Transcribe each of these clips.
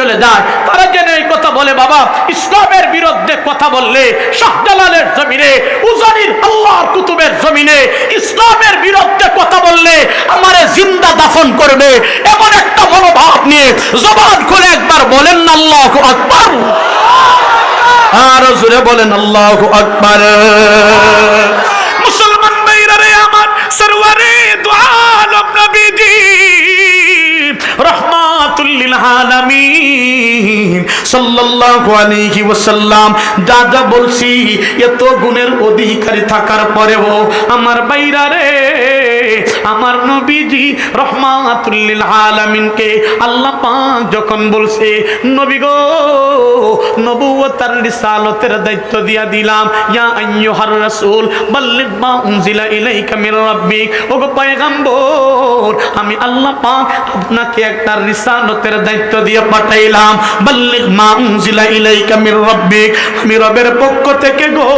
চলে যায়। তারা যেন এই কথা বলে, বাবা ইসলামের বিরুদ্ধে কথা বললে শাহজালালের জমিনে, উজানির আল্লাহর কুতুবের জমিনে ইসলামের বিরুদ্ধে কথা বললে আমারে জিন্দা দাফন করবে, এমন একটা মনোভাব নিয়ে জবান খুলে একবার বলেন না আল্লাহু আকবার। আর জোরে বলেন আল্লাহু আকবার। মুসলমান ভাইরা রে আমার, সরওয়ারে দু আলম নবীজি রাহমাতুল লিল আলামিন সাল্লাল্লাহু আলাইহি ওয়াসাল্লাম যা যা বলছি, এত গুণের অধিকারী থাকার পরেও আমার ভাইরা রে, আমার নবীজি রাহমাতুল লিল আলামিনকে আল্লাহ পাক যখন বলছে, নবী গো নবুয়ত আর রিসালাতের দায়িত্ব দিয়া দিলাম, ইয়া আইয়ুহার রাসূল বাল্লিগ মা উনজিলা ইলাইকা মির রাব্বিক, ওগো পয়গম্বর আমি আল্লাহ পাক আপনাকে একটা রিসালাতের দায়িত্ব দিয়ে পাঠাইলাম। বাল্লিগ মা উনজিলা ইলাইকা মির রাব্বিক, আমি রবের পক্ষ থেকে গো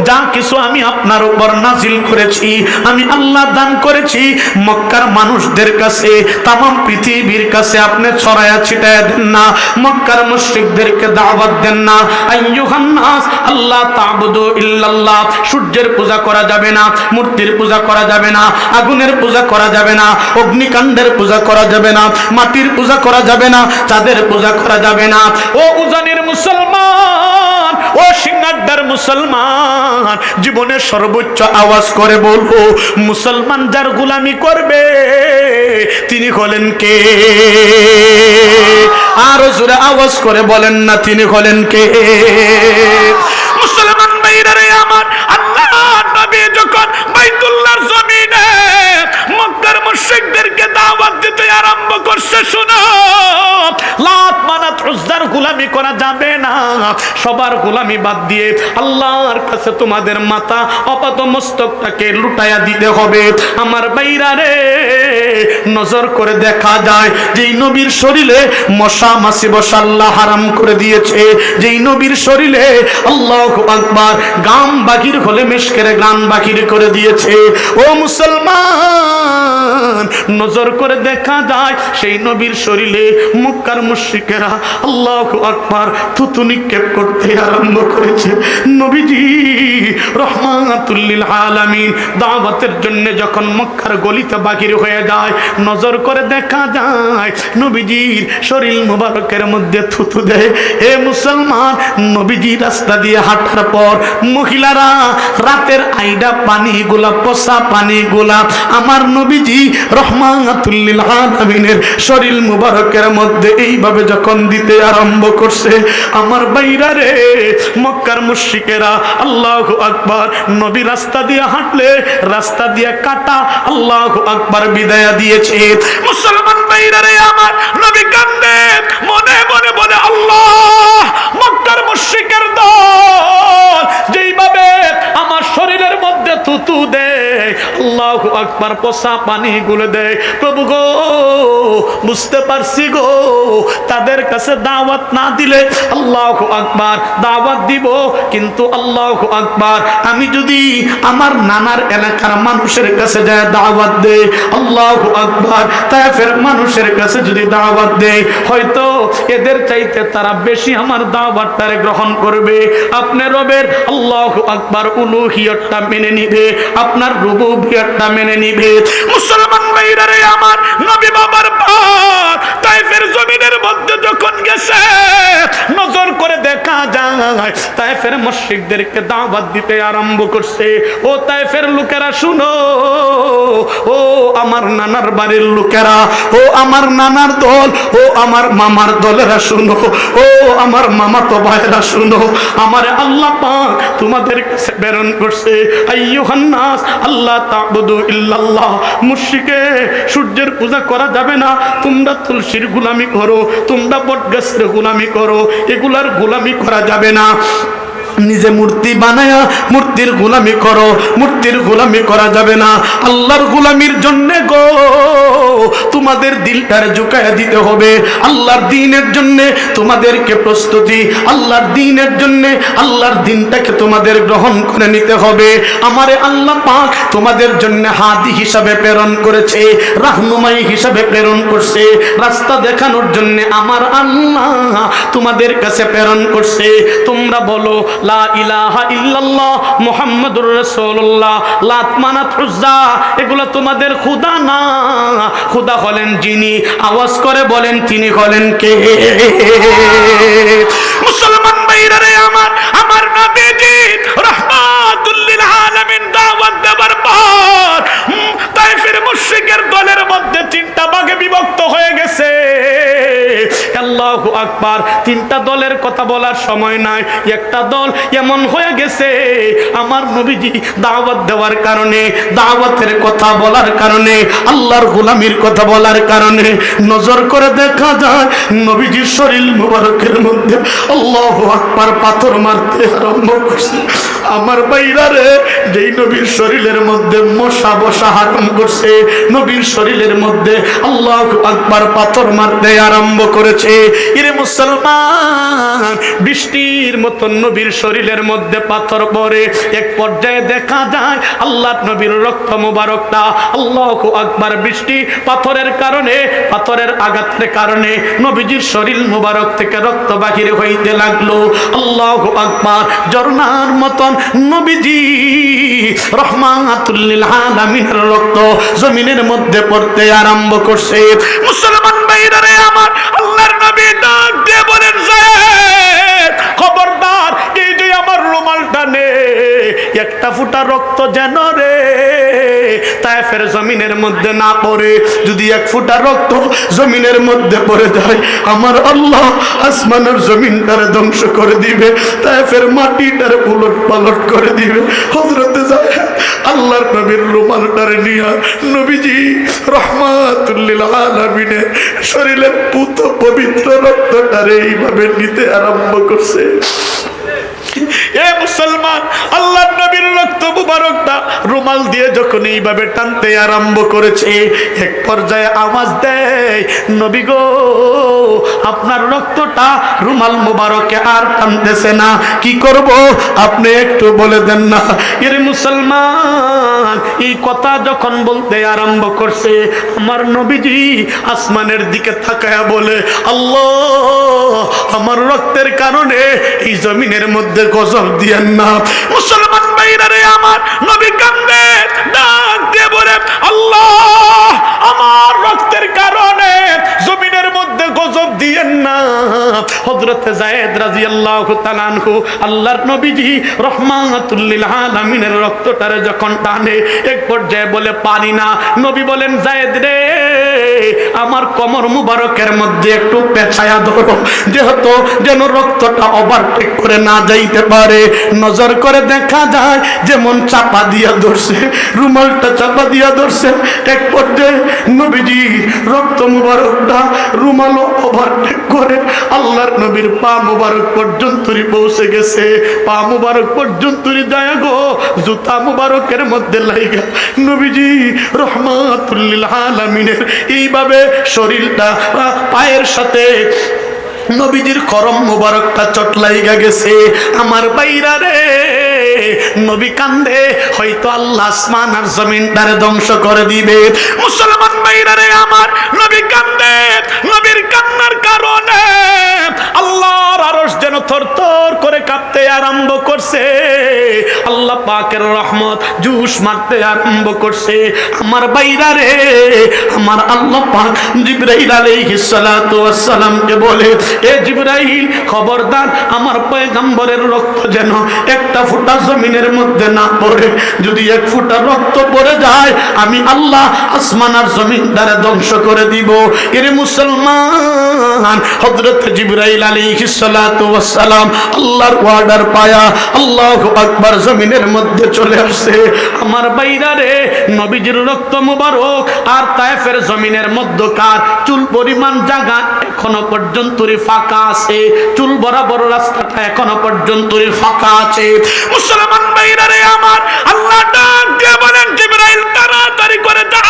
যা কিছু আমি আপনার উপর নাজিল করেছি, আমি আল্লাহ দান করেছি, মক্কার মানুষদের কাছে, তাম পৃথিবীর কাছে আপনি ছড়ায়া ছিটায়া দেন না, মক্কার মুশরিকদেরকে দাওয়াত দেন না। আইয়ুহান নাস আল্লাহ তা'বুদু ইল্লাল্লাহ, সূর্যের পূজা করা যাবে না, মূর্তির পূজা করা যাবে না, আগুনের পূজা করা যাবে না, অগ্নিকাণ্ডের পূজা করা যাবে না, মাটির পূজা করা যাবে না, চাঁদের পূজা করা যাবে না। ও উজানির মুসলমান, ও সিঙ্গারদার মুসলমান, জীবনের সর্বোচ্চ আওয়াজ করে বলবো, মুসলমান যার গোলামি করবে তিনি হলেন কে? আর জোরে আওয়াজ করে বলেন না, তিনি হলেন কে? মুসলমান ভাইরা রে আমার, আল্লাহ নবী যখন বাইতুল্লাহর জমিনে মক্কার মুশরিকদেরকে দাওয়াত দিতে আরম্ভ করছে, শুনো লাত মানাত উজ্জার গোলামি করা যাবে না, সবার গোলামি বাদ দিয়ে আল্লাহর কাছে তোমাদের মাথা আপাত মস্তকটাকে লুটায়া দিতে হবে। আমার ভাইরা রে, নজর করে দেখা যায় যেই নবীর শরীরে মশা মাছি বসা আল্লাহ হারাম করে দিয়েছে, যেই নবীর শরীরে আল্লাহু আকবার গাম বাকির হলে মিশকের গান বাকির করে দিয়েছে, ও মুসলমান নজর করে দেখা যায় সেই নবীর শরীরে মক্কার মুশরিকেরা আল্লাহু আকবার থুতু নিক্ষেপ করতে আরম্ভ করেছে। নবীজি রাহমাতুল লিল আলামিন দাওয়াতের জন্য যখন মক্কার গলিতে বাকির হয়ে যায়, নজর করে দেখা যায় নবীজির শরীর মুবারকের মধ্যে থুতু দেয়। হে মুসলমান, নবীজি রাস্তা দিয়ে হাঁটার পর মহিলারা রাতের আইডা পানিগুলা, পচা পানিগুলা আমার নবীজি রাহমাতুল লিল আলামিনের শরীর মুবারকের মধ্যে এইভাবে যখন দিতে আরম্ভ করছে, আমার ভাইরা রে, মক্কার মুশরিকেরা আল্লাহু আকবার, নবী রাস্তা দিয়ে হাঁটলে রাস্তা দিয়ে কাটা আল্লাহু আকবার বিদায় দিয়েছে। মুসলমান ভাইরা রে আমার, নবী কান্দে মনে মনে বলে, আল্লাহ মক্কার মুশরিকের দল যেইভাবে আমার শরীরের মধ্যে থুতু দেয়, আল্লাহু আকবার পচা পানি গুলো দেয়, প্রভু গো বুঝতে পারছি গো, তাদের কাছে দাওয়াত না দিলে আল্লাহু আকবার দাওয়াত দিব, কিন্তু আল্লাহু আকবার আমি যদি আমার নানার এলাকার মানুষের কাছে যায় দাওয়াত দেই, আল্লাহু আকবার তায়েফের মানুষের কাছে যদি দাওয়াত দেই, হয়তো এদের চাইতে তারা বেশি আমার দাওয়াতটারে গ্রহণ করবে। আপনার রবের আল্লাহু আকবার উলুহিয়তটা মেনে নিবে, আপনার রুবুবিয়তটা মেনে নিবে। মুসলমান ভাইরা রে আমার, নবী বাবার পর তায়েফের জমিনের মধ্যে যখন গেছে, নজর করে দেখা যায় তায়েফের মুশরিকদেরকে দাওয়াত দিতে আরম্ভ করছে। ও তায়েফের লোকেরা শুনো, ও আমার নানার বাড়ির লোকেরা, ও আমার নানার দল, ও আমার মামার দলেরা শুনো, ও আমার মামাতো ভাইরা শুনো, আমার আল্লাহ পাক তোমাদের কাছে প্রেরণ করছে, আইয়ুহান নাস আল্লাহ তা'বুদু ইল্লাল্লাহ, মুশরিকে সূর্যের পূজা করা যাবে না, তোমরা তুলসীর গোলামি করো, তোমরা বটগাছের গোলামি করো, এগুলার গোলামি করা যাবে না। নিজে মূর্তি বানায়া মূর্তির গোলামি করো, মূর্তির গোলামি করা যাবে না। আল্লাহর গোলামির জন্য গো তোমাদের দিলটার ঝুঁকায়া দিতে হবে। আল্লাহর দ্বীনের জন্য তোমাদেরকে প্রস্তুতি, আল্লাহর দ্বীনের জন্য আল্লাহর দ্বীনটাকে তোমাদের গ্রহণ করে নিতে হবে। আমারে আল্লাহ পাক তোমাদের জন্য হাদি হিসাবে প্রেরণ করেছে, রাহনুমাই হিসাবে প্রেরণ করছে, রাস্তা দেখানোর জন্য আমার আল্লাহ তোমাদের কাছে প্রেরণ করছে। তোমরা বলো লা ইলাহা ইল্লাল্লাহ মুহাম্মাদুর রাসূলুল্লাহ, লাত মানাত উজ্জা এগুলো তোমাদের খোদা না, খোদা হলেন যিনি। আওয়াজ করে বলেন তিনি হলেন কে? মুসলমান ভাইরা রে আমার, আমার নবীজি রাহমাতুল লিল আলামিন দাওয়াত দেবার পর তায়েফের মুশরিকের দলের মধ্যে তিনটা ভাগে বিভক্ত হয়ে গেছে। আল্লাহু আকবার। তিনটা দলের কথা বলার সময় নাই। একটা দল এমন হয়ে গেছে আমার নবীজি দাওয়াত দেওয়ার কারণে, দাওয়াতের কথা বলার কারণে, আল্লাহর গোলামির কথা বলার কারণে নজর করে দেখা যায় নবীজির শরীর মুবারকের মধ্যে আল্লাহু আকবার পাথর মারতে আরম্ভ করছে। আমার বাইরা রে, যেই নবীর শরীরের মধ্যে মশা বসা হারাম করছে, নবীর শরীরের মধ্যে আল্লাহু আকবার পাথর মারতে আরম্ভ করেছে। এরে মুসলমান, বৃষ্টির মতন নবীর শরীরের মধ্যে পাথর পড়ে। এক পর্যায়ে দেখা যায় আল্লাহর নবীর রক্ত মুবারকটা আল্লাহু আকবার বৃষ্টি পাথরের কারণে, পাথরের আঘাতের কারণে নবীজির শরীর মুবারক থেকে রক্ত বাহির হইতে লাগলো। আল্লাহু আকবার। ঝর্ণার মতন নবীজি রাহমাতুল লিল আলামিনের রক্ত জমিনের মধ্যে পড়তে আরম্ভ করছে। মুসলমান ভাইরা রে আমার, আল্লাহর নবী ডাক দিয়ে বলেন যায়েদ, খবরদার এই যে আমার রুমালটা নে, একটা ফোঁটা রক্ত যেন রে তায়েফের জমিনের মধ্যে না পড়ে। যদি এক ফোঁটা রক্ত জমিনের মধ্যে পড়ে যায় আমার আল্লাহ আসমানের জমিনটারে ধ্বংস করে দিবে, তায়েফের মাটিটারে উলট পালট করে দিবে। হযরতে যায়েদ আল্লাহর নবীর রুমালটারে নিয়া নবীজি রাহমাতুল লিল আলামিনের শরীরের পুত পবিত্র রক্তটারে এইভাবে নিতে আরম্ভ করছে। এ মুসলমান, আল্লাহর নবীর রক্ত মুবারকটা রুমাল দিয়ে যখন এইভাবে টানতে আরম্ভ করেছে, এক পর্যায়ে আওয়াজ দেয় নবী গো, আপনার রক্তটা রুমাল মুবারকে আর টানতেছে না, কি করব আপনি একটু বলে দেন না। এর মুসলমান, এই কথা যখন বলতে আরম্ভ করছে আমার নবীজি আসমানের দিকে তাকায়া বলে, আল্লাহ আমার রক্তের কারণে এই জমিনের মধ্যে গজব দিয়েন না। মুসলমান ভাইরা রে আমার, নবী কান্দে ডাক দিয়ে বলে, আল্লাহ আমার রক্তের কারণে জমিনের মধ্যে গজব দিয়েন না। হযরতে যায়েদ রাদিয়াল্লাহু তাআলা আনহু আল্লাহর নবীজি রাহমাতুল লিল আলামিনের রক্তটারে যখন টানে, এক পর্যায়ে বলে পারি না। নবী বলেন, যায়েদ রে আমার কোমর মুবারকের মধ্যে একটু পেঁচায়া ধরো, যেহেতু যেন রক্তটা ওভারটেক করে না যাইতে পারে। নজর করে দেখা যায় যেমন চাপা দিয়া ধরছে, রুমালটা চাপা দিয়া ধরছে। এক পর্যায়ে নবীজি রক্ত মুবারকটা রুমালও ওভারটেক করে আল্লাহর নবীর পা মুবারক পর্যন্তই পৌঁছে গেছে। পা মুবারক পর্যন্তই যায় গো, জুতা মুবারকের মধ্যে লাইগা নবীজি রাহমাতুল লিল আলামিনের এইভাবে শরীরটা পায়ের সাথে নবীজির করম মুবারকটা চট লাইগা গেছে। আমার বাইরা রে, নবী কান্দে, হয়তো আল্লাহ আসমান আর জমিনটারে ধ্বংস করে দিবে। মুসলমান বাইরা রে আমার, নবী কান্দে, নবীর কান্নার কারণে আল্লাহর আরশ যেন থরথর করে কাঁপতে আরম্ভ করছে। আল্লাহ পাকের রহমত জুস মারতে আরম্ভ করছে। আমার বাইরা রে আমার, আল্লাহ পাক জিবরাইল আলাইহিস সালাতু ওয়াস সালামকে বলে, এ জিবরাইল খবরদার আমার পয়গম্বরের রক্ত যেন একটা ফোঁটা জমিনের মধ্যে না পড়ে। যদি এক ফোঁটা রক্ত পড়ে যায় আমি আল্লাহ আসমান আর জমিন দ্বারা ধ্বংস করে দিব। এর মুসলমান, হযরত জিবরাইল আলাইহিস সালাতু ওয়াস সালাম আল্লাহর ওয়ার্ডার পায়া আল্লাহু আকবার জমিনের মধ্যে চলে আসছে। আমার বাইরা রে, নবীজির রক্ত মুবারক আর তায়েফের জমিনের মধ্যকার চুল পরিমাণ জায়গা এখনো পর্যন্তই ফাঁকা আছে, চুল বরাবর রাস্তাটা এখনো পর্যন্তই ফাঁকা আছে। মুসলমান বাইরা রে আমার, আল্লাহ ডাক দিয়ে বলেন জিবরাইল তাড়াতাড়ি করে যা,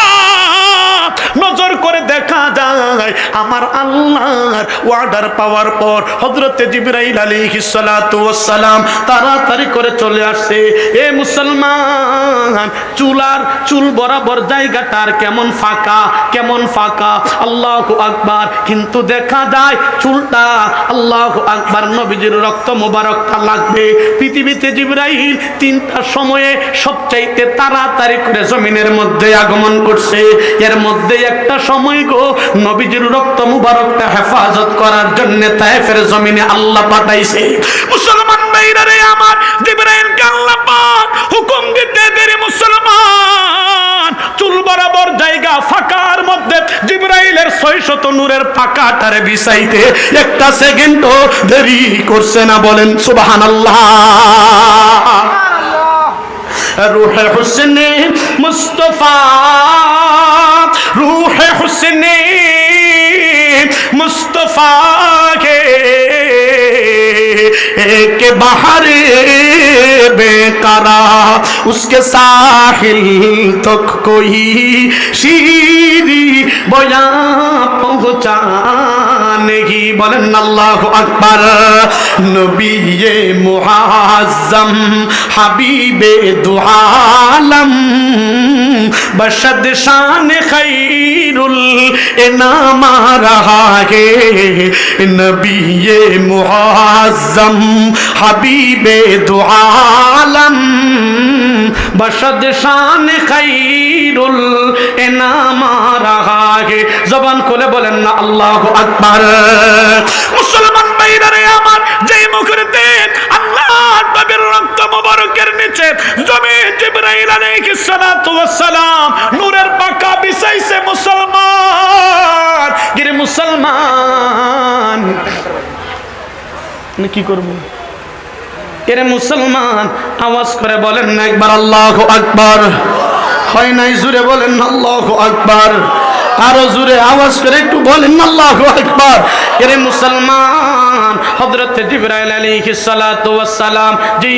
নজর করে দেখা যায় আমার আল্লাহর ওয়ার্ডার পাওয়ার পর হযরতে জিবরাইল আলাইহিস সালাতু ওয়াস সালাম তাড়াতাড়ি করে চলে আসছে। এ মুসলমান, চুল বরাবর জায়গাটার কেমন ফাঁকা, কেমন ফাঁকা, আল্লাহু আকবার। কিন্তু দেখা যায় চুলটা, আল্লাহু আকবার, নবীজির রক্ত মোবারকটা লাগবে। পৃথিবীতে জিবরাইল 3টা সময়ে সবচাইতে তাড়াতাড়ি করে জমিনের মধ্যে আগমন করছে। এর মধ্যে একটা সময় গো, নবীজির রক্ত মুবারকটা হেফাজত করার জন্য তায়েফের জমিনে আল্লাহ পাঠাইছে। মুসলমান ভাইরা রে আমার, জিবরাইলকে আল্লাহ পাক হুকুম দিতে দেরি মুসলমান, চুল বরাবর জায়গা ফাঁকার মধ্যে জিবরাইলের 600 নূরের পাকাটারে বিছাইতে একটা সেকেন্ডও দেরি করছে না। বলেন সুবহানাল্লাহ। রূহে হুসনে মুস্তাফা, রূহে হুসনে मुस्तफा के एक बहारे बेकारा उसके साहिल तक कोई शीरी बया पहुँचा नहीं। बोलन अल्लाहु अकबर। नबी ये मुआज़्ज़म हबीबे दो आलम बशद शान खैरुल इनाम रहा है। नबी ये मुआज़्ज़म हबीबे दो आलम बशद शान खैरुल इनाम रहा है। जबान खोले बोलें ना अल्लाहु अकबर। मुसलमान भाईरा रे আমার, যেই মুহূর্তে আল্লাহর নবীর রক্ত মোবারকের নিচে জমে জিবরাইল আলাইহিস সালাতু ওয়াস সালাম নূরের পাকা বিছাইছে মুসলমান, গিরে মুসলমান কি করব? এরে মুসলমান, আওয়াজ করে বলেন না একবার আল্লাহু আকবার। হয় নাই জোরে বলেন আল্লাহু আকবার। আরো জোরে আওয়াজ করে একটু বলেন আল্লাহু আকবার। এরে মুসলমান, হযরত জিবরাইল আলাইহিস সালাতু ওয়াস সালাম যেই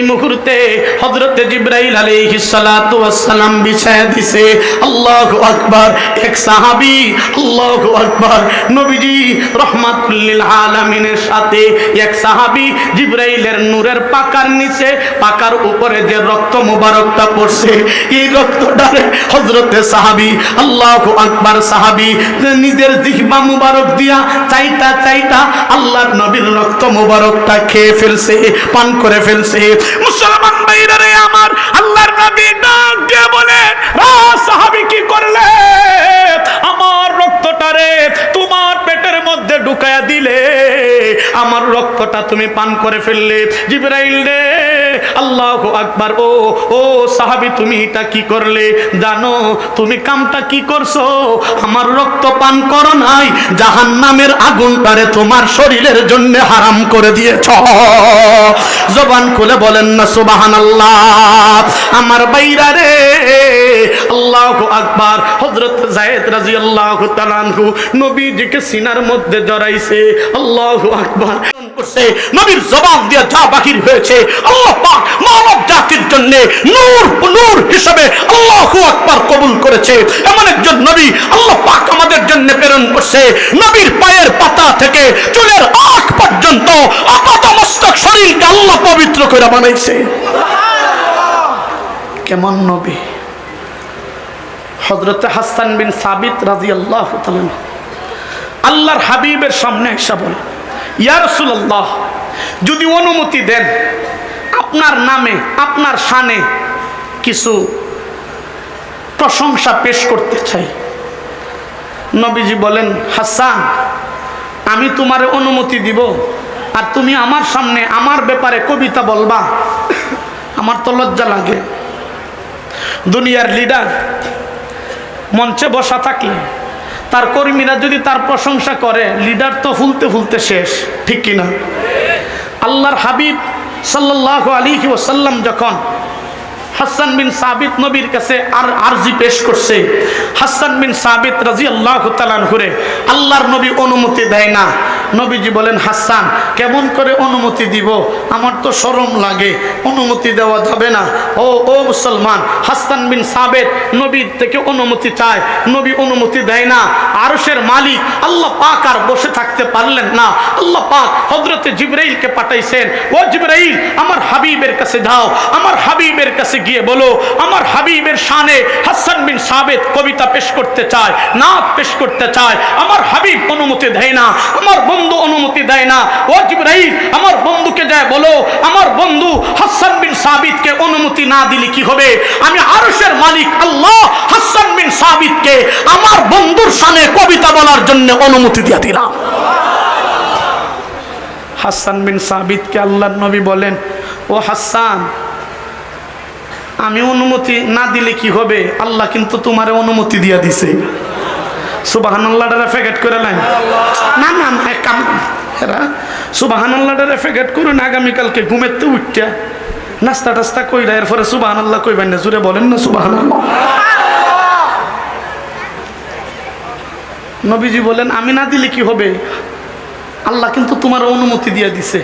মুহূর্তে হযরত জিবরাইল আলাইহিস সালাতু ওয়াস সালাম বিছায়া দিছে, আল্লাহু আকবার, এক সাহাবী, আল্লাহু আকবার, নবীজি রাহমাতুল লিল আলামিনের সাথে এক সাহাবী জিবরাইলের নূরের পাকার নিচে, পাকার উপরে যে রক্ত মোবারকটা পড়ছে, এই রক্তটারে হযরত সাহাবী, আল্লাহু আকবার, সাহাবী নিজের জিহ্বা মুবারক দিয়া চাইটা আল্লাহর নবীর রক্ত মোবারকটা খেয়ে ফেলছে, পান করে ফেলছে। মুসলমান ভাইরা রে আমার, আল্লাহর নবী ডাক দিয়ে বলে, সাহাবী কি করলে? আমার রক্তটারে তোমার পেটের মধ্যে ঢুকায়া দিলে, আমার রক্তটা তুমি পান করে ফেললে। জিবরাইল রে, আল্লাহু আকবার, ও সাহাবী, তুমি এটা কি করলে? জানো তুমি কামটা কি করছো? আমার রক্ত পান করো নাই, জাহান্নামের আগুনটারে তোমার শরীরের জন্য হারাম করে দিয়েছ। জবান খুলে বলেন না সুবহানাল্লাহ। আমার বাইরা রে, আল্লাহু আকবার। হযরত যায়েদ রাদিয়াল্লাহু তাআলা আনহু নবীজিকে সিনার মধ্যে জড়াইছে, আল্লাহু আকবার করছে। নবীর জবান দিয়ে যা বাহির হয়েছে, আল্লাহ পাক মানব জাতির জন্য নূর হিসেবে আল্লাহু আকবার কবুল করেছে। এমন একজন নবী আল্লাহ পাক আমাদের জন্য প্রেরণ করছে। নবীর পায়ের পাতা থেকে চুলের আখ পর্যন্ত আপাত মস্তক শরীরকে আল্লাহ পবিত্র করে বানাইছে। কেমন নবী? হযরত হাসান বিন সাবিত রাদিয়াল্লাহু তাআলা আল্লাহর হাবিবের সামনে এসে বলে, ইয়া রাসূলুল্লাহ, যদি অনুমতি দেন আপনার নামে, আপনার শানে কিছু প্রশংসা পেশ করতে চাই। নবীজি বলেন, হাসান, আমি তোমার অনুমতি দিব, আর তুমি আমার সামনে আমার ব্যাপারে কবিতা বলবা? আমার তো লজ্জা লাগে। দুনিয়ার লিডার মঞ্চে বসা থাকলে তার কর্মীরা যদি তার প্রশংসা করে, লিডার তো ফুলতে ফুলতে শেষ, ঠিক কিনা? আল্লাহর হাবিব সাল্লাল্লাহু আলাইহি ওয়াসাল্লাম যখন হাসান বিন সাবিত নবীর কাছে আরজি পেশ করছে, হাসান বিন সাবিত রাদিয়াল্লাহু তাআলা আনহুরে আল্লাহর নবী অনুমতি দেয় না। নবীজি বলেন, হাসান কেমন করে অনুমতি দিব, আমার তো শরম লাগে, অনুমতি দেওয়া যাবে না। ও মুসলমান, হাসান বিন সাবিত নবীর থেকে অনুমতি চায়, নবী অনুমতি দেয় না। আরশের মালিক আল্লাহ পাক আর বসে থাকতে পারলেন না, আল্লাহ পাক হযরতে জিবরাইলকে পাঠাইছেন, ও জিবরাইল আমার হাবিবের কাছে যাও, আমার হাবিবের কাছে গিয়ে বলো আমার হাবিবের শানে হাসান বিন সাবিত কবিতা পেশ করতে চায়, নাত পেশ করতে চায়, আমার হাবিব অনুমতি দেয় না, আমার বন্ধু অনুমতি দেয় না। ও জিবরাইল আমার বন্ধুকে যায় বলো আমার বন্ধু হাসান বিন সাবিতকে অনুমতি না দিলে কি হবে, আমি আরশের মালিক আল্লাহ হাসান বিন সাবিতকে আমার বন্ধুর শানে কবিতা বলার জন্য অনুমতি দিয়ে দিলাম। হাসান বিন সাবিতকে আল্লাহর নবী বলেন, ও হাসান আমি অনুমতি না দিলে কি হবে, আল্লাহ কিন্তু তোমারে অনুমতি দিয়া দিছে। সুবহানাল্লাহটা ফেকেট করে নেন, না না না কাম এরা সুবহানাল্লাহটা ফেকেট করুন। আগামীকালকে ঘুমেতে উঠটা নাস্তা টাস্তা কইরা এরপরে সুবহানাল্লাহ কইবেন না, জুড়ে বলেন না সুবহানাল্লাহ। নবীজি বলেন আমি না দিলে কি হবে, আল্লাহ কিন্তু তোমার অনুমতি দিয়ে দিছে,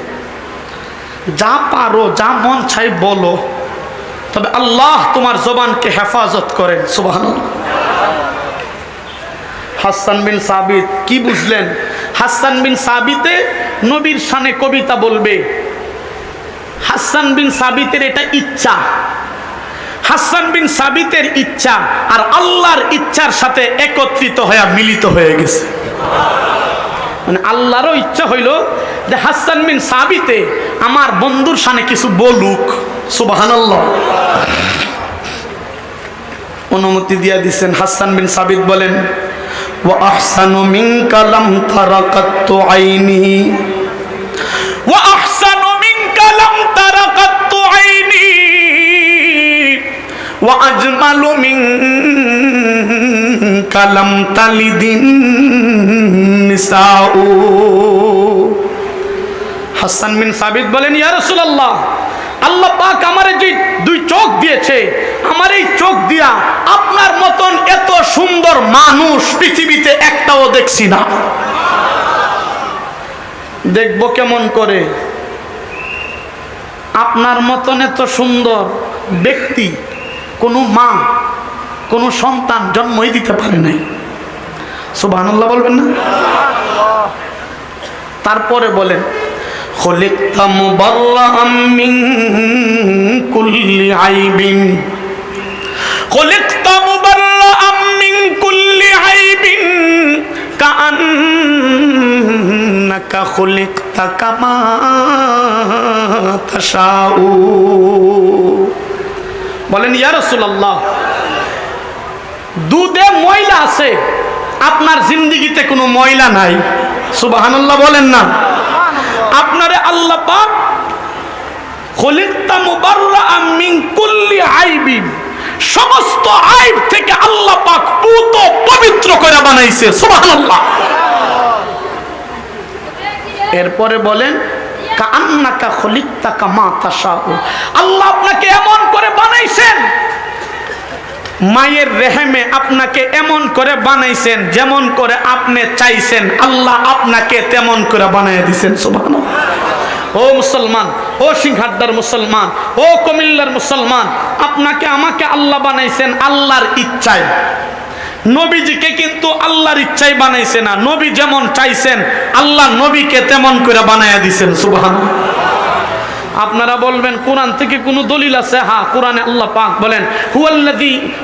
যা পারো যা মন চাই বলো, তবে আল্লাহ তোমার জবানকে হেফাজত করেন। সুবহানাল্লাহ। হাসান বিন সাবিত কি বুঝলেন, হাসান বিন সাবিতে নবীর শানে কবিতা বলবে, হাসান বিন সাবিতের এটা ইচ্ছা, হাসান বিন সাবিতের ইচ্ছা আর আল্লাহর ইচ্ছার সাথে একত্রিত হয়ে মিলিত হয়ে গেছে। মানে আল্লাহরও ইচ্ছা হইল যে হাসান বিন সাবিতে আমার বন্ধুর শানে কিছু বলুক। সুবহানাল্লাহ। অনুমতি দিয়া দিচ্ছেন। হাসান বিন সাবিত বলেন, ওয়া আহসানু মিনকা লাম তারা কাত্তু আইনি, ওয়া আহসানু মিনকা লাম তারা কাত্তু আইনি, ওয়া আজমালু মিনকা লাম তালিদিন নিসাউ। হাসান বিন সাবিত বলেন, ইয়া রাসূলুল্লাহ আল্লাহ পাক আমারে যে দুই চোখ দিয়েছে, আমার এই চোখ দিয়া আপনার মতন এত সুন্দর মানুষ পৃথিবীতে একটাও দেখছি না। দেখব কেমন করে, আপনার মতন এত সুন্দর ব্যক্তি কোনো মা কোনো সন্তান জন্মই দিতে পারে নাই। সুবহানাল্লাহ বলবেন না? তারপরে বলেন, খুলিকতা মুবাররাআম মিন কুল্লি আইবিন, খুলিকতা মুবাররাআম মিন কুল্লি আইবিন কাআন্নাকা খুলিকতা কামা তাশাউ। বলেন, ইয়া রাসূলুল্লাহ দুধে ময়লা আছে, আপনার জিন্দেগিতে কোনো ময়লা নাই। সুবহানাল্লাহ বলেন না? আপনারে আল্লাহ পাক খুলিকতা মুবাররাআম মিন কুল্লি আইবিন, সমস্ত আইব থেকে আল্লাহ পাক পুত পবিত্র করে বানাইছে। সুবহানাল্লাহ। এরপরে বলেন, কাআন্নাকা খুলিকতা কামা তাশাউ, আল্লাহ আপনাকে এমন করে বানাইছেন, মায়ের রেহেমে আপনাকে এমন করে বানাইছেন যেমন করে আপনি চাইছেন, আল্লাহ আপনাকে তেমন করে বানিয়ে দিয়েছেন। সুবহানাল্লাহ। ও মুসলমান, ও সিংহাদ্দার মুসলমান, ও কুমিল্লার মুসলমান, আপনাকে আমাকে আল্লাহ বানাইছেন আল্লাহর ইচ্ছায়। নবীজিকে কিন্তু আল্লাহর ইচ্ছায় বানাইছে না, নবী যেমন চাইছেন আল্লাহ নবীকে তেমন করে বানায়া দিয়েছেন। সুবহানাল্লাহ। আপনারা বলবেন কোরআন থেকে কোনো দলিল আছে? হ্যাঁ, কোরআনে আল্লাহ পাক বলেন,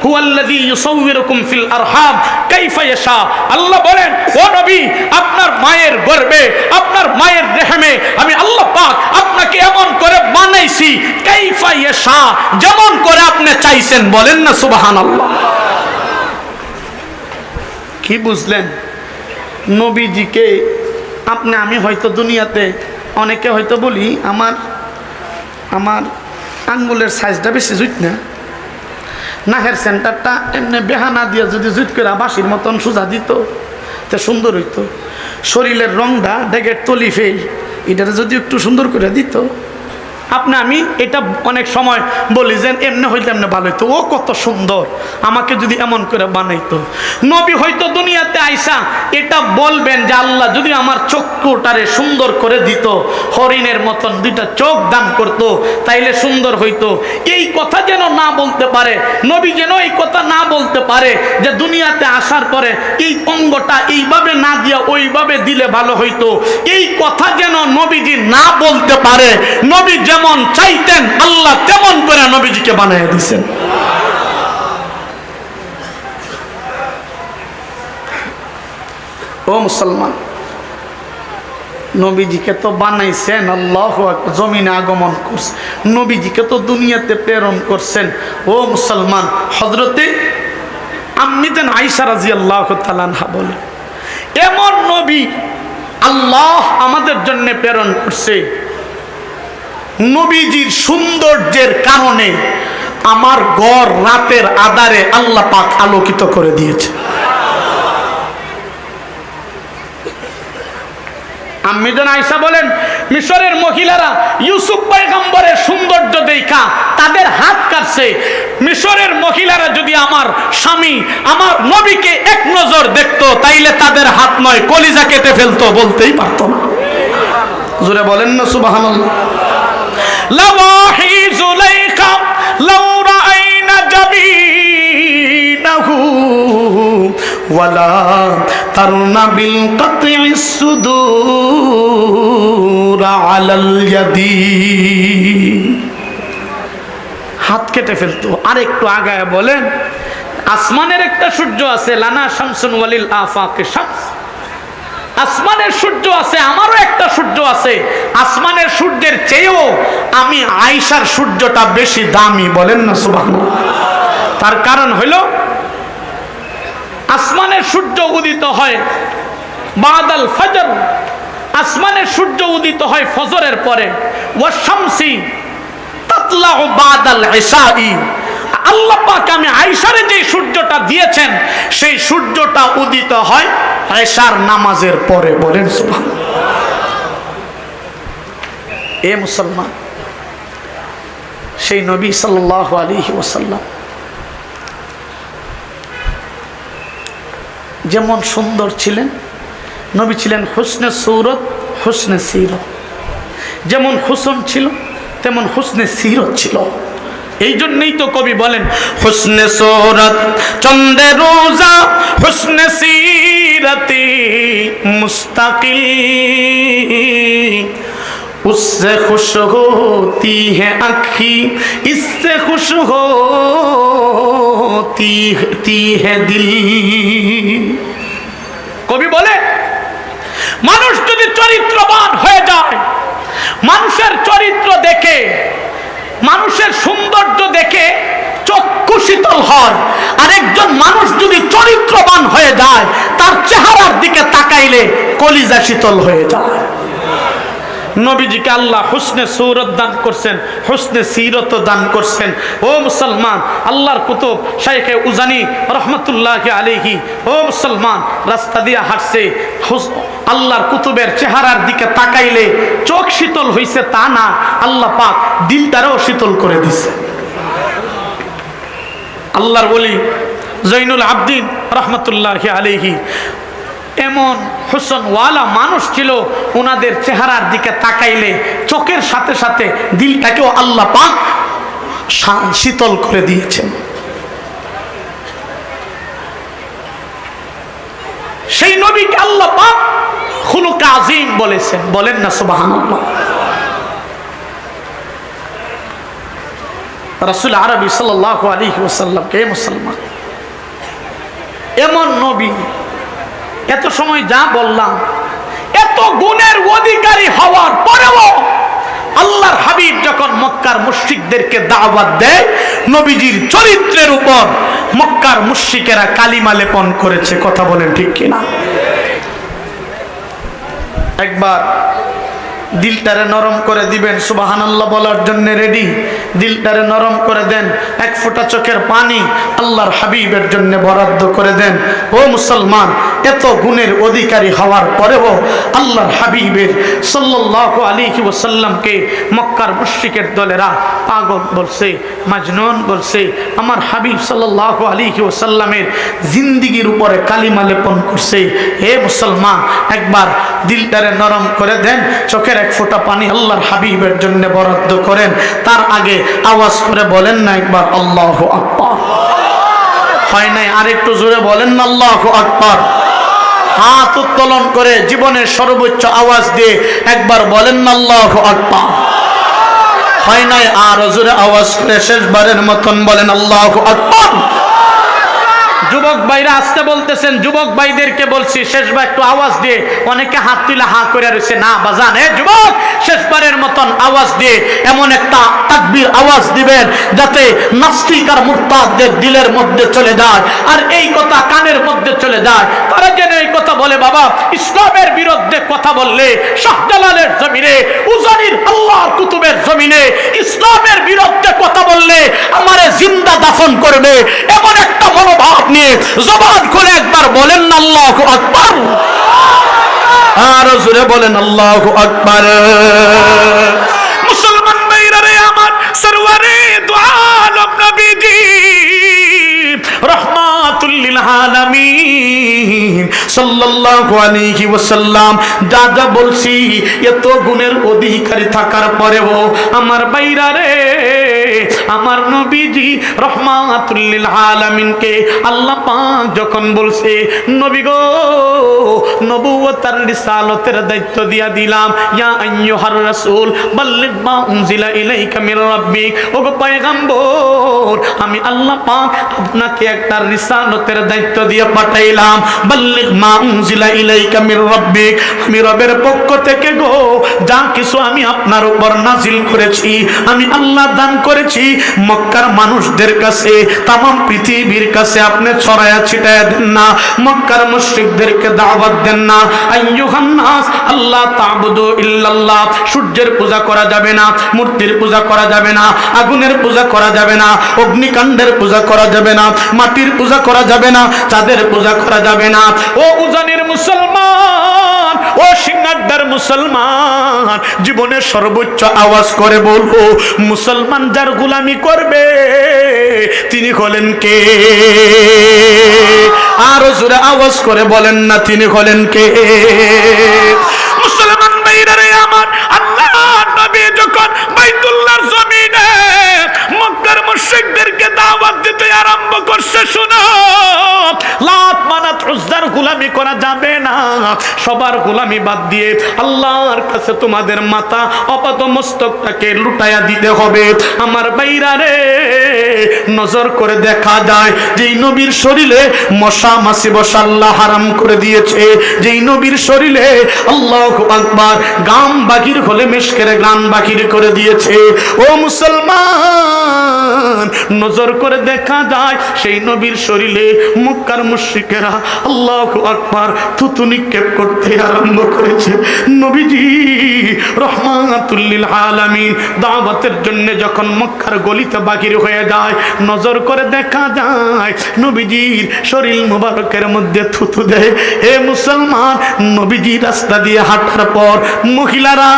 হুয়াল্লাযী ইউসাউবিরুকুম ফিল আরহাম কাইফা ইয়াশা। আল্লাহ বলেন, ও নবী আপনার মায়ের গর্ভে আপনার মায়ের রেহেমে আমি আল্লাহ পাক আপনাকে এমন করে বানাইছি কাইফা ইয়াশা, যেমন করে আপনি চাইছেন। বলেন না সুবহানাল্লাহ। কি বুঝলেন? নবীজিকে আমি হয়তো দুনিয়াতে অনেকে হয়তো বলি আমার আঙ্গুলের সাইজটা বেশি জুট না, নাহের সেন্টারটা এমনি বেহানা দিয়ে যদি জুট করে বাঁশির মতন সোজা দিত তে সুন্দর হইতো, শরীরের রংটা ডেগের তলি ফেল এটাতে যদি একটু সুন্দর করে দিত আপনি আমি এটা অনেক সময় বলি যে এমনি হইলে এমনি ভালো হইতো, ও কত সুন্দর, আমাকে যদি এমন করে বানাইতো। নবী হয়তো দুনিয়াতে আইসা এটা বলবেন যে আল্লাহ যদি আমার চক্ষুটারে সুন্দর করে দিত, হরিণের মতন দুইটা চোখ দান করতো, তাইলে সুন্দর হইতো। এই কথা যেন না বলতে পারে, নবী যেন এই কথা না বলতে পারে যে দুনিয়াতে আসার পরে এই অঙ্গটা এইভাবে না দিয়া ওইভাবে দিলে ভালো হইতো। এই কথা যেন নবীজি না বলতে পারে। নবী যেমন চাইতেন আল্লাহ তেমন করে নবীজিকে বানিয়ে দিয়েছেন। ও মুসলমান, নবীজিকে তো বানাইছেন, আল্লাহু আকবার, জমিনে আগমন করছেন, নবীজিকে তো দুনিয়াতে প্রেরণ করছেন। ও মুসলমান, হযরতে আম্মিতেন আয়েশা রাদিয়াল্লাহু তাআলা আনহা বলেন, এমন নবী আল্লাহ আমাদের জন্য প্রেরণ করছে, নবীজির সৌন্দর্যের কারণে আমার ঘর রাতের আধারে আল্লাহ পাক আলোকিত করে দিয়েছে। আম্মিজান আয়েশা বলেন, মিশরের মহিলারা ইউসুফ পয়গম্বরের সৌন্দর্য দেখা তাদের হাত কাটছে। মিশরের মহিলারা যদি আমার স্বামী আমার নবীকে এক নজর দেখতো, তাইলে তাদের হাত নয় কলিজা কেটে ফেলতো, বলতেই পারতো না। জোরে বলেন না সুবহানাল্লাহ। লাওয়াহি যুলাইখা লাউ রাআইনা জাবিনাহু ওয়ালা তারনা বিল কাতইস সুদুর আলাল ইয়াদি, হাত কেটে ফেলতো। আর একটু আগায় বলেন, আসমানের একটা সূর্য আছে, লানা শামসুন ওয়ালিল আফাকে শামস, আসমানের সূর্য আছে, আমারও একটা সূর্য আছে। আসমানের সূর্যের চেয়েও আমি আয়েশার সূর্যটা বেশি দামি, বলেন না সুবহানাল্লাহ। তার কারণ হইল আসমানের সূর্য উদিত হয় বাদাল ফজর, আসমানের সূর্য উদিত হয় ফজরের পরে। ওয়া শামসি তাতলাউ বাদাল ইশাই, আল্লাহ পাক আমি আয়েশারে যে সূর্যটা দিয়েছেন সেই সূর্যটা উদিত হয় এশার নামাজের পরে, বলেন সুবহানাল্লাহ। এ মুসলমান, সেই নবী সাল্লাল্লাহু আলাইহি ওয়াসাল্লাম যেমন সুন্দর ছিলেন, নবী ছিলেন হুসনে সূরত হুসনে সিরত। যেমন হুসন ছিল তেমন হুসনে সিরত ছিল। এই জন্যই তো কবি বলেন, হুসনে সূরত চন্দ্রে রোজা হুসনে সিরতি মুস্তাকিল, उससे खुश होती है आँखी इससे खुश होती है दिल। কবি বলে, মানুষ যদি চরিত্রবান হয়ে যায়, মানুষের চরিত্র দেখে, মানুষের সৌন্দর্য দেখে চক্ষু শীতল হয়, আরেকজন মানুষ যদি চরিত্রবান হয়ে যায় তার চেহারার দিকে তাকাইলে কলিজা শীতল হয়ে যায়। নবীজিকে আল্লাহ হুসনে সূরত দান করছেন, হুসনে সিরত দান করছেন। ও মুসলমান, আল্লাহর কুতুব শাইখে উজানি রহমতুল্লাহি আলাইহি, ও মুসলমান, রাস্তা দিয়ে হাঁটছে, আল্লাহর কুতুবের চেহারার দিকে তাকাইলে চোখ শীতল হইছে তা না, আল্লাহ পাক দিলটারও শীতল করে দিছে। আল্লাহর ওলি জৈনুল আবদিন রহমতুল্লাহি আলাইহি এমন হুসনওয়ালা মানুষ ছিল, ওনাদের চেহারার দিকে তাকাইলে চোখের সাথে সাথে দিলটাকেও আল্লাহ পাক শীতল করে দিয়েছেন। সেই নবীকে আল্লাহ পাক খুলুক আযীম বলেছেন, বলেন না সুবহানাল্লাহ। রাসূল আরবি সাল্লাল্লাহু আলাইহি ওয়াসাল্লাম কে মুসলমান, এমন নবী, এত সময় যা বললাম, এত গুণের অধিকারী হওয়ার পরেও আল্লাহর হাবিব যখন মক্কার মুশরিকদেরকে দাওয়াত দেয়, নবীজির চরিত্রের উপর মক্কার মুশরিকেরা কালিমা লেপন করেছে। কথা বলেন ঠিক কিনা? একবার দিলটারে নরম করে দিবেন, সুবহানাল্লাহ বলার জন্য রেডি? দিলটারে নরম করে দেন, এক ফোঁটা চোখের পানি আল্লাহর হাবিবের জন্য বরাদ্দ করে দেন। ও মুসলমান, এত গুণের অধিকারী হওয়ার পরেও আল্লাহর হাবিবের সাল্লাল্লাহু আলাইহি ওয়াসাল্লামকে মক্কার মুশরিকের দলেরা পাগল বলছে, মাজনুন বলছে। আমার হাবিব সাল্লাল্লাহু আলাইহি ওয়াসাল্লামের জিন্দেগির উপরে কালিমা লেপন করছে। হে মুসলমান, একবার দিলটারে নরম করে দেন, চোখের এক ফোঁটা পানি আল্লাহর হাবিবের জন্য বরাদ্দ করেন। তার আগে আওয়াজ করে বলেন না একবার আল্লাহু আকবার? হয় নাই? আরেকটু জোরে বলেন না আল্লাহু আকবার? হাত উত্তোলন করে জীবনের সর্বোচ্চ আওয়াজ দিয়ে একবার বলেন না আল্লাহু আকবার? হয় নাই? আর জোরে আওয়াজ করে শেষবারের মতন বলেন আল্লাহু আকবার। যুবক ভাইরা আসতে বলতেছেন, যুবক ভাইদেরকে বলছি শেষবার একটু আওয়াজ দিয়ে। অনেকে হাত তুলে হা করে রয়েছে, না বাজান, হে যুবক, শেষবারের মতন আওয়াজ দিয়ে এমন একটা তাকবীর আওয়াজ দিবেন যাতে নাস্তিক আর মুরতাদদের দিলের মধ্যে চলে যায়, আর এই কথা কানের মধ্যে চলে যায়। তারা যেন এই কথা বলে, বাবা, ইসলামের বিরুদ্ধে কথা বললে শাহজালালের জমিনে, উজানির আল্লাহর কুতুবের জমিনে ইসলামের বিরুদ্ধে কথা বললে আমারে জিন্দা দাফন করবে, এমন একটা মনোভাব নিয়ে জবান খুলে একবার বলেন না আল্লাহু আকবার? আর জোরে বলেন আল্লাহু আকবার। মুসলমান ভাইরা রে আমার, সরওয়ারে দু আলম নবীজি রাহমাতুল লিল আলামিন সাল্লাল্লাহু আলাইহি ওয়াসাল্লাম যা যা বলছি, এত গুণের অধিকারী থাকার পরেও আমার ভাইরা রে, আমার নবীজি রাহমাতুল লিল আলামিনকে আল্লাহ পাক যখন বলছে, নবী গো, নবুয়ত আর রিসালাতের দায়িত্ব দিয়া দিলাম, ইয়া আইয়ুহার রাসূল বাল্লিগ মা উনজিলা ইলাইকা মির রাব্বিক, ওগো পয়গম্বর, আমি আল্লাহ পাক আপনাকে একটা রিসালাতের দায়িত্ব দিয়ে পাঠাইলাম। বাল্লিগ মা উনজিলা ইলাইকা মির রাব্বিক, আমি রবের পক্ষ থেকে গো যা কিছু আমি আপনার উপর নাজিল করেছি, আমি আল্লাহ দান করেছি, মক্কার মানুষদের কাছে, তাম পৃথিবীর কাছে আপনি ছড়ায়া ছিটায়া দেন না, মক্কার মুশরিকদেরকে দাওয়াত দেন না। আইয়ুহান নাস আল্লাহ তা'বুদু ইল্লাল্লাহ, সূর্যের পূজা করা যাবে না, মূর্তির পূজা করা যাবে না, আগুনের পূজা করা যাবে না, অগ্নিকাণ্ডের পূজা করা যাবে না, মাটির পূজা করা যাবে না, চাঁদের পূজা করা যাবে না। ও উজানির মুসলমান, ও সিঙ্গারদার মুসলমান, জীবনের সর্বোচ্চ আওয়াজ করে বলবো, মুসলমান যার গোলামি করবে তিনি হলেন কে? আর জোরে আওয়াজ করে বলেন না, তিনি হলেন কে? মুসলমান ভাইরা রে আমার, আল্লাহ নবী যখন বাইতুল্লাহর জমিনে মক্কার মুশরিকদেরকে দাওয়াত দিতে আরম্ভ করছে, শুনো, লাত মানাত উজ্জার গোলামি করা যাবে না, সবার গোলামি বাদ দিয়ে আল্লাহর কাছে তোমাদের মাথা অপাত মস্তকটাকে লুটায়া দিতে হবে। আমার ভাইরা রে, নজর করে দেখা যায় যেই নবীর শরীরে মশা মাছি বসা আল্লাহ হারাম করে দিয়েছে, যেই নবীর শরীরে আল্লাহু আকবার গাম বাকির হলে মেশকের গান বাকির করে দিয়েছে, ও মুসলমান, নজর করে দেখা যায় সেই নবীর শরীরে মক্কার মুশরিকেরা আল্লাহু আকবার থুতু নিক্ষেপ করতে আরম্ভ করেছে। নবীজি রাহমাতুল লিল আলামিন দাওয়াতের জন্য যখন মক্কার গলিতে বাকির হয়ে যায়, নজর করে দেখা যায় নবীজির শরীর মুবারকের মধ্যে থুতু দেয়। হে মুসলমান, নবীজি রাস্তা দিয়ে হাঁটার পর মহিলারা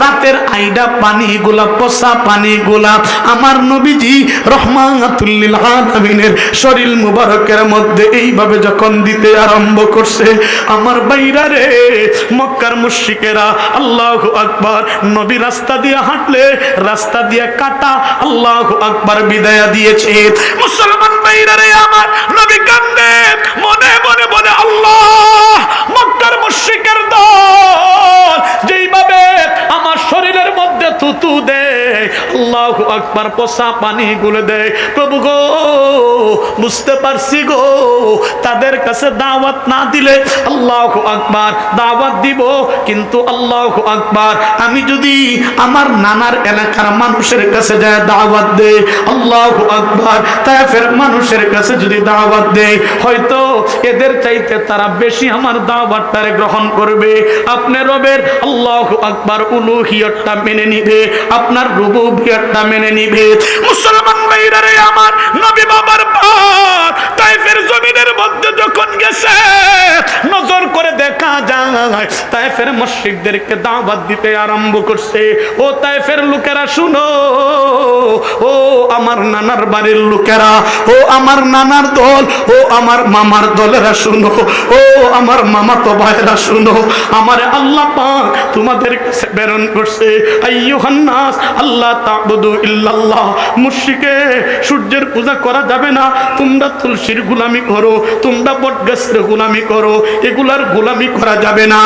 রাতের আইডা পানিগুলা, পচা পানিগুলা আমার নবীজি রাহমাতুল লিল আলামিনের শরীর মুবারকের মধ্যে এইভাবে যখন দিতে আরম্ভ করছে, আমার ভাইরা রে, মক্কার মুশরিকেরা আল্লাহু আকবার, নবী রাস্তা দিয়ে হাঁটলে রাস্তা দিয়ে কাটা আল্লাহু আকবার বিদায় দিয়েছে। মুসলমান ভাইরা রে আমার, নবী কান্দে, মনে মনে বলে, আল্লাহ, মক্কার মুশরিকের দল যেইভাবে আমার শরীরের মধ্যে থুতু দেয়, আল্লাহু আকবার, আকবার, পচা পানি গুলে দেয়। প্রভু গো, বুঝতে পারছি গো, তাদের কাছে দাওয়াত না দিলে, আল্লাহু আকবার, দাওয়াত দিব কিন্তু আল্লাহু আকবার, আমি যদি আমার নানার এলাকার মানুষের কাছে যায় দাওয়াত দেই, আল্লাহু আকবার, তায়েফের মানুষের কাছে যদি দাওয়াত দেই, হয়তো এদের চাইতে তারা বেশি আমার দাওয়াতটারে গ্রহণ করবে। আপনি রবের আল্লাহু আকবার উলুহিয়তটা মেনে নিবে, আপনার রুবুবিয়তটা মেনে নিবে। মুসলমান ভাইরা রে আমার, নবী বাবার পর তায়েফের জমিনের মধ্যে যখন গেছে, নজর করে দেখা যায় তায়েফের মুশরিকদেরকে দাওয়াত দিতে আরম্ভ করছে। ও তায়েফের লোকেরা শুনো, ও আমার নানার বাড়ির লোকেরা, ও আমার নানার দল, ও আমার মামার দলেরা শুনো, ও আমার মামাতো ভাইরা শুনো, আমার আল্লাহ পাক তোমাদের কাছে প্রেরণ করছে, আইয়ুহান নাস আল্লাহ তা'বুদু ইল্লাল্লাহ। মুশরিকে সূর্যের পূজা করা যাবে না, তোমরা তুলসীর গোলামি করো, তোমরা বটগাছের গোলামি করো, এগুলার গোলামি করা যাবে না।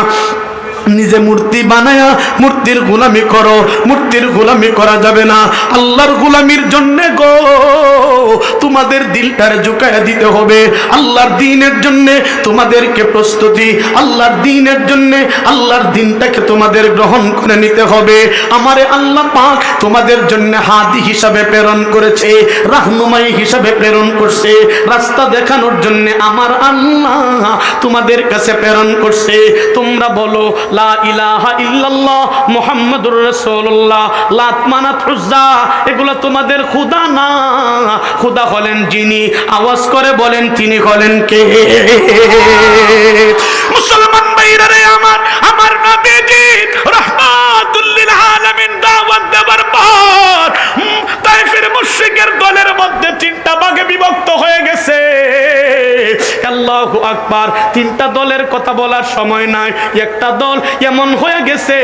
নিজে মূর্তি বানায়া মূর্তির গোলামি করো, মূর্তির গোলামি করা যাবে না। আল্লাহর গোলামির জন্য গো তোমাদের দিলটার ঝুঁকায়া দিতে হবে। আল্লাহর দ্বীনের জন্য তোমাদেরকে প্রস্তুতি, আল্লাহর দ্বীনের জন্য আল্লাহর দ্বীনটাকে তোমাদের গ্রহণ করে নিতে হবে। আমারে আল্লাহ পাক তোমাদের জন্য হাদি হিসাবে প্রেরণ করেছে, রাহনুমাই হিসাবে প্রেরণ করছে, রাস্তা দেখানোর জন্য আমার আল্লাহ তোমাদের কাছে প্রেরণ করছে। তোমরা বলো লা ইলাহা ইল্লাল্লাহ মুহাম্মাদুর রাসূলুল্লাহ। লাত মানাত উজ্জা এগুলো তোমাদের খোদা না, খোদা হলেন যিনি, আওয়াজ করে বলেন তিনি হলেন কে? মুসলমান ভাইরা রে আমার, আমার নবীজি রাহমাতুল লিল আলামিন দাওয়াত দেবার পর তায়েফের মুশরিকের দলের মধ্যে তিনটা ভাগে বিভক্ত হয়ে গেছে। আল্লাহু আকবার, তিনটা দলের কথা বলার সময় নাই। একটা দল এমন হয়ে গেছে,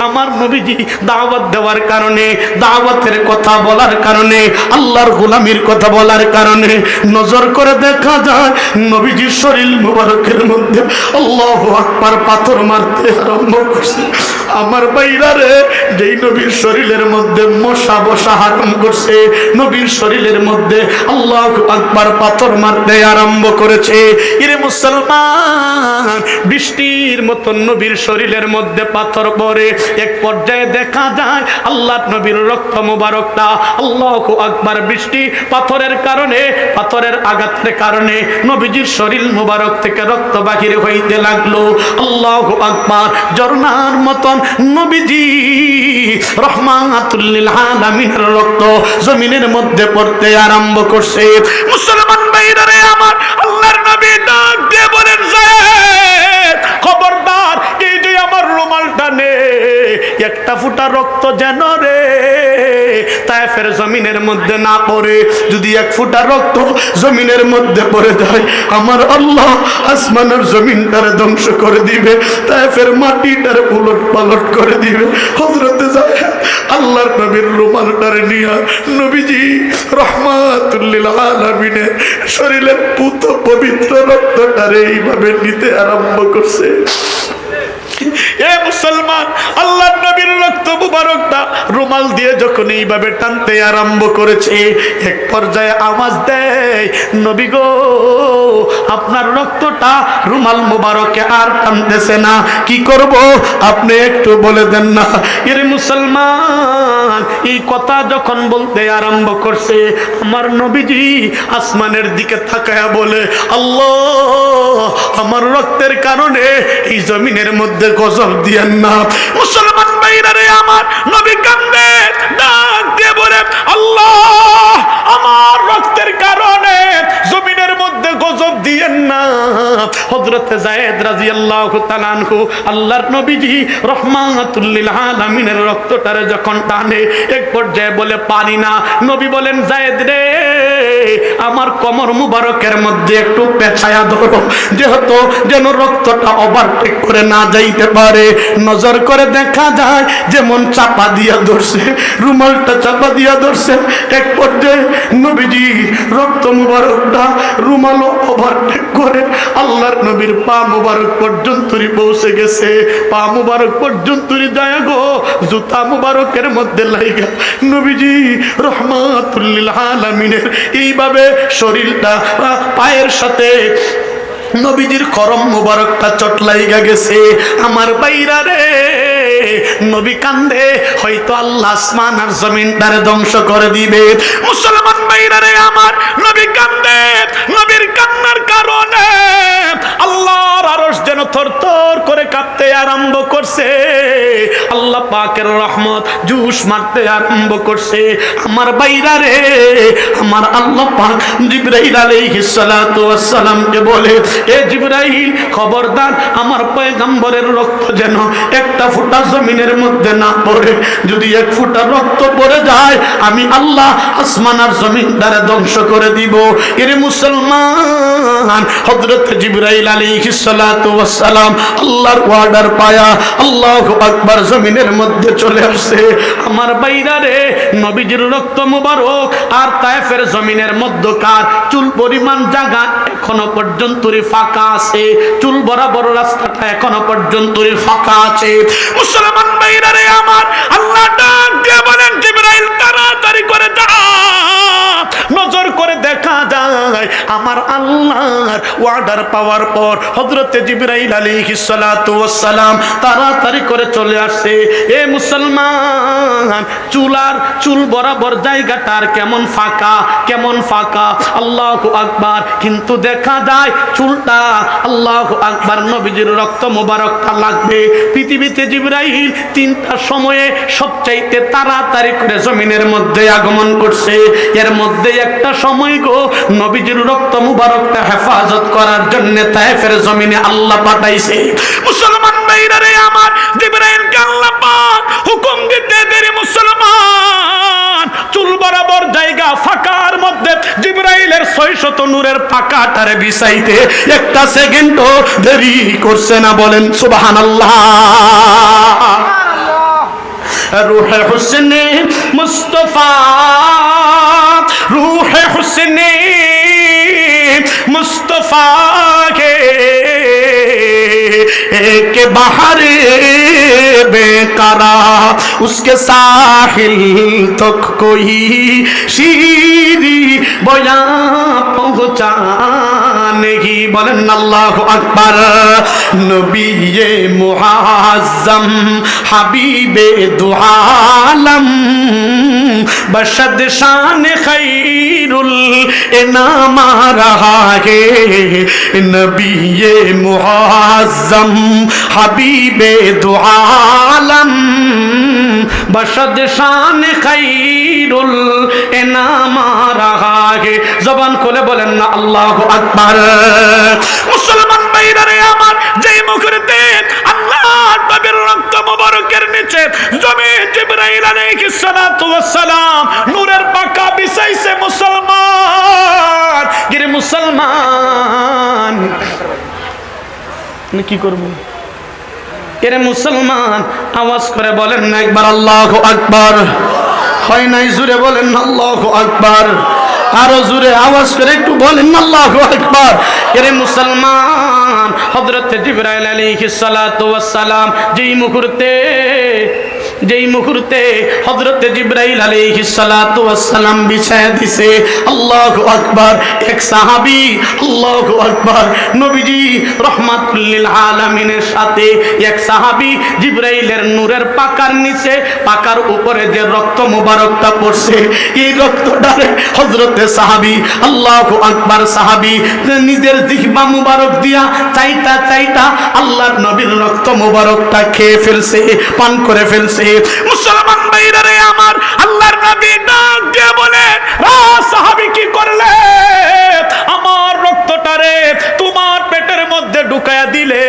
আমার নবীজি দাওয়াত দেওয়ার কারণে, দাওয়াতের কথা বলার কারণে, আল্লাহর গোলামির কথা বলার কারণে নজর করে দেখা যায় নবীজির শরীর মুবারকের মধ্যে আল্লাহু আকবার পাথর মারতে আরম্ভ করছে। আমার ভাইরা রে, যেই নবীর শরীরের মধ্যে মশা বসা হারাম করছে, নবীর শরীরের মধ্যে আল্লাহু আকবার পাথর মারতে আরম্ভ করেছে। ইরে মুসলমান, বৃষ্টির মতন নবীর শরীরের মধ্যে পাথর পড়ে। এক পর্যায়ে দেখা যায় আল্লাহর নবীর রক্ত মুবারকটা আল্লাহু আকবার, বৃষ্টি পাথরের কারণে, পাথরের আঘাতের কারণে নবীজির শরীর মুবারক থেকে রক্ত বাহির হইতে লাগলো। আল্লাহু আকবার, ঝর্ণার মতন নবীজি রাহমাতুল লিল আলামিনের রক্ত জমিনের মধ্যে পড়তে আরম্ভ করছে। মুসলমান ভাইরা রে আমার, আল্লাহর নবী ডাক দিয়ে বলেন, যায়েদ খবরদার, এই যে আমার রুমালটা নে, একটা ফুটা রক্ত যেন রে তায়েফের জমিনের মধ্যে না পড়ে। যদি এক ফুটা রক্ত জমিনের মধ্যে পড়ে যায়, আমার আল্লাহ আসমানের জমিনটারে ধ্বংস করে দিবে, তায়েফের মাটিটারে উলট পালট করে দিবে। হযরতে যায়েদ আল্লাহর নবীর রুমালটারে নিয়া নবীজি রাহমাতুল লিল আলামিনের শরীরের পুত পবিত্র রক্তটারে এইভাবে নিতে আরম্ভ করছে। এ মুসলমান, আল্লাহর নবীর রক্ত মুবারকটা রুমাল দিয়ে যখন এইভাবে টানতে আরম্ভ করেছে, এক পর্যায়ে আওয়াজ দেয়, নবী গো, আপনার রক্তটা রুমাল মুবারকে আর টানতেছে না, কি করব আপনি একটু বলে দেন না। এর মুসলমান, এই কথা যখন বলতে আরম্ভ করছে, আমার নবীজি আসমানের দিকে তাকায়া বলে, আল্লাহ, আমার রক্তের কারণে এই জমিনের মধ্যে গজব দিয়েন না। মুসলমান ভাইরা রে আমার, নবী কান্দে, ডাক দিয়ে বলে, আল্লাহ, আমার রক্তের কারণে জমিনের মধ্যে গজব দিয়েন না। হযরতে যায়েদ রাদিয়াল্লাহু তাআলা আনহু আল্লাহর নবীজি রাহমাতুল লিল আলামিনের রক্তটারে যখন টানে, এক পর্যায়ে বলে, পারি না। নবী বলেন, যায়েদ রে, আমার কোমর মুবারকের মধ্যে একটু পেঁচায়া ধরো, যেহেতু যেন রক্তটা ওভারটেক করে না যাইতে পারে। নজর করে দেখা যায় যেমন চাপা দিয়া ধরছে, রুমালটা চাপা দিয়া ধরছেন। এক পর্যায়ে নবীজি রক্ত মুবারকটা রুমাল ওভারটেক করে আল্লাহর নবীর পা মুবারক পর্যন্ত পৌঁছে গেছে। পা মুবারক পর্যন্ত যায় গো, জুতা মুবারকের মধ্যে লাইগা নবীজি রহমাতুল লিল আলামিনের এইভাবে শরীরটা পায়ের সাথে নবীজির করম মুবারকটা চট লাইগা গেছে। আমার বাইরা রে, নবী কান্দে, হয়তো আল্লাহ আসমান আর জমিনটারে ধ্বংস করে দিবে। মুসলমান বাইরা রে আমার, নবী কান্দে, নবীর কান্নার কারণে আল্লাহর আরশ যেন থরথর করে কাঁপতে আরম্ভ করছে। আল্লাহ পাকের রহমত জুস মারতে আরম্ভ করছে। আমার বাইরা রে, আমার আল্লাহ পাক জিবরাইল আলাইহিস সালাতু ওয়াস সালামকে বলে, এ জিবরাইল, খবরদার আমার পয়গম্বরের রক্ত যেন একটা ফোঁটা জমিনের মধ্যে না পড়ে। যদি এক ফোঁটা রক্ত পড়ে যায়, আমি আল্লাহ আসমান আর জমিন দ্বারা ধ্বংস করে দিব। এর মুসলমান, হযরত জিবরাইল আলাইহিস সালাতু ওয়াস সালাম আল্লাহর ওয়ার্ডার পায়া আল্লাহু আকবার জমিনের মধ্যে চলে আসে। আমার বাইরা রে, নবীজির রক্ত মুবারক আর তায়েফের জমিনের মধ্যকার চুল পরিমাণ জায়গা এখনো পর্যন্ত ফাঁকা আছে। চুল বরাবর রাস্তাটা এখনো পর্যন্ত ফাঁকা আছে। মুসলমান ভাইরা রে আমার, আল্লাহ ডাক দিয়ে বলেন, জিবরাইল তাড়াতাড়ি করে যা, নজর করে দেখা যায় আমার আল্লাহর ওয়ার্ডার পাওয়ার পর হযরতে জিবরাইল আলাইহিস সালাতু ওয়াস সালাম তাড়াতাড়ি করে চলে আসে। এ মুসলমান, চুল বরাবর জায়গাটার কেমন ফাঁকা, কেমন ফাঁকা, আল্লাহু আকবার। কিন্তু দেখা যায় চুলটা, আল্লাহু আকবার, নবীজির রক্ত মোবারকটা লাগবে। পৃথিবীতে জিবরাইল 3টা সময়ে সবচাইতে তাড়াতাড়ি করে জমিনের মধ্যে আগমন করছে। এর মধ্যে একটা সময় গো, নবীজির রক্ত মুবারকটা হেফাজত করার জন্য তায়েফের জমিনে আল্লাহ পাঠাইছে। মুসলমান ভাইরা রে আমার, জিবরাইলকে আল্লাহ পাক হুকুম দিতে দেরি মুসলমান, চুল বরাবর জায়গা ফাঁকার মধ্যে জিবরাইলের 600 নূরের পাকাটারে বিছাইতে একটা সেকেন্ডও দেরি করছে না। বলেন সুবহানাল্লাহ। রূহে হুসনে মুস্তাফা, রূহে হুসনে मुस्तफा के एक बहारे बेकारा उसके साहिल तक कोई शीरी बया पहुँचा नहीं। बोलन अल्लाहु अकबर। नबी ये मुआज़्ज़म हबीबे दो आलम बशद शान खैरुल इनाम रहा है। नबी ये मुआज़्ज़म हबीबे दो आलम बशद शान खैरुल इनाम रहा है। जबान खोले बोलें ना अल्लाहु अकबर। मुसलमान भाईरा रे আমার, যেই মুহূর্তে আল্লাহর নবীর রক্ত মোবারকের নিচে জমে জিবরাইল আলাইহিস সালাতু ওয়াস সালাম নূরের পাকা বিছাইছে মুসলমান। গিরে মুসলমান কি করব? এরে মুসলমান, আওয়াজ করে বলেন না একবার আল্লাহু আকবার। হয় নাই, জোরে বলেন আল্লাহু আকবার। আরো জোরে আওয়াজ করে একটু বলেন আল্লাহু আকবার। এরে মুসলমান, হযরত জিবরাইল আলাইহিস সালাতু ওয়াস সালাম যেই মুহূর্তে হযরত জিবরাইল আলাইহিস সালাতু ওয়াস সালাম বিছায়া দিছে, আল্লাহু আকবার, এক সাহাবী, আল্লাহু আকবার, নবীজি রাহমাতুল লিল আলামিনের সাথে এক সাহাবী জিবরাইলের নূরের পাকার নিচে, পাকার উপরে যে রক্ত মোবারকটা পড়ছে, এই রক্তটারে হযরত সাহাবী, আল্লাহু আকবার, সাহাবী নিজের জিহ্বা মুবারক দিয়া চাইটা আল্লাহর নবীর রক্ত মোবারকটা খেয়ে ফেলছে, পান করে ফেলছে। মুসলমান ভাইরা রে আমার, আল্লাহর নবী ডাক দিয়ে বলে, সাহাবী কি করলে? আমার রক্তটারে তোমার পেটের মধ্যে ঢুকায়া দিলে,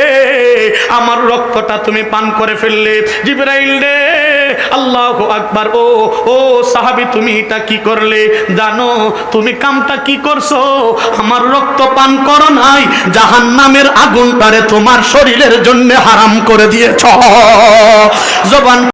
আমার রক্তটা তুমি পান করে ফেললে। জিবরাইল রে, আল্লাহু আকবার, ও সাহাবী, তুমি এটা কি করলে? জানো তুমি কামটা কি করছো? আমার রক্ত পান করো নাই, জাহান্নামের আগুনটারে তোমার শরীরের জন্য হারাম করে দিয়েছ। জবান